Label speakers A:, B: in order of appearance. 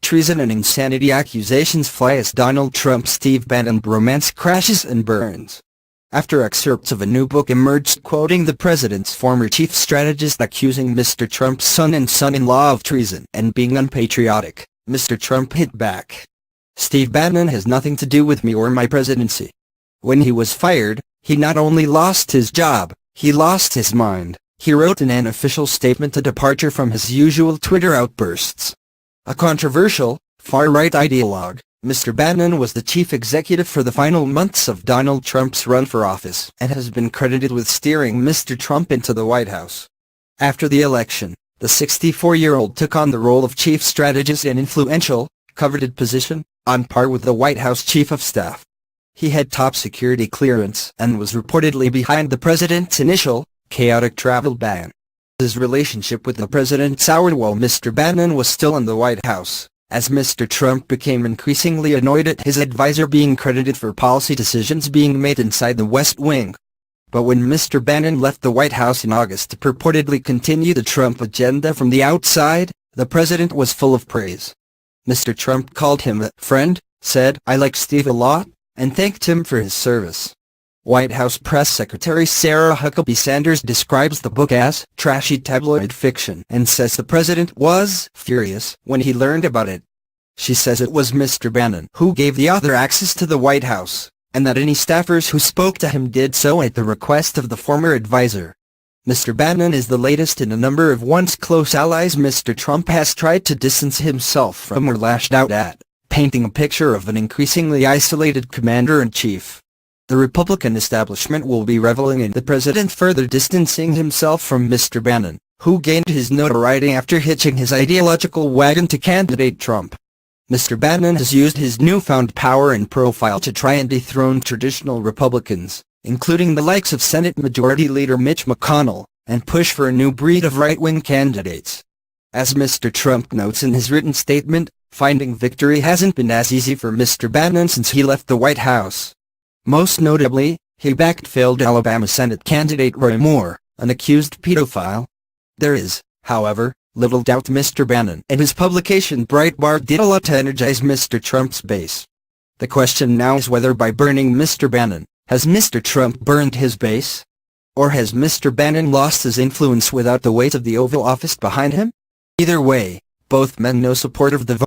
A: treason and insanity accusations fly as Donald Trump-Steve Bannon bromance crashes and burns. After excerpts of a new book emerged quoting the president's former chief strategist accusing Mr. Trump's son and son-in-law of treason and being unpatriotic, Mr. Trump hit back. "Steve Bannon has nothing to do with me or my presidency." When he was fired, he not only lost his job, he lost his mind, he wrote in an official statement, a departure from his usual Twitter outbursts. A controversial, far-right ideologue, Mr. Bannon was the chief executive for the final months of Donald Trump's run for office and has been credited with steering Mr. Trump into the White House. After the election, the 64-year-old took on the role of chief strategist, an influential, coveted position, on par with the White House chief of staff. He had top security clearance and was reportedly behind the president's initial, chaotic travel ban. His relationship with the president soured while Mr. Bannon was still in the White House, as Mr. Trump became increasingly annoyed at his advisor being credited for policy decisions being made inside the West Wing. But when Mr. Bannon left the White House in August to purportedly continue the Trump agenda from the outside, the president was full of praise. Mr. Trump called him a friend, said, "I like Steve a lot," and thanked him for his service. White House Press Secretary Sarah Huckabee Sanders describes the book as trashy tabloid fiction and says the president was furious when he learned about it. She says it was Mr. Bannon who gave the author access to the White House, and that any staffers who spoke to him did so at the request of the former advisor. Mr. Bannon is the latest in a number of once close allies Mr. Trump has tried to distance himself from or lashed out at, painting a picture of an increasingly isolated commander-in-chief. The Republican establishment will be reveling in the president further distancing himself from Mr. Bannon, who gained his notoriety after hitching his ideological wagon to candidate Trump. Mr. Bannon has used his newfound power and profile to try and dethrone traditional Republicans, including the likes of Senate Majority Leader Mitch McConnell, and push for a new breed of right-wing candidates. As Mr. Trump notes in his written statement, finding victory hasn't been as easy for Mr. Bannon since he left the White House. Most notably, he backed failed Alabama Senate candidate Roy Moore, an accused pedophile. There is, however, little doubt Mr. Bannon and his publication Breitbart did a lot to energize Mr. Trump's base. The question now is whether by burning Mr. Bannon, has Mr. Trump burned his base? Or has Mr. Bannon lost his influence without the weight of the Oval Office behind him? Either way, both men know support of the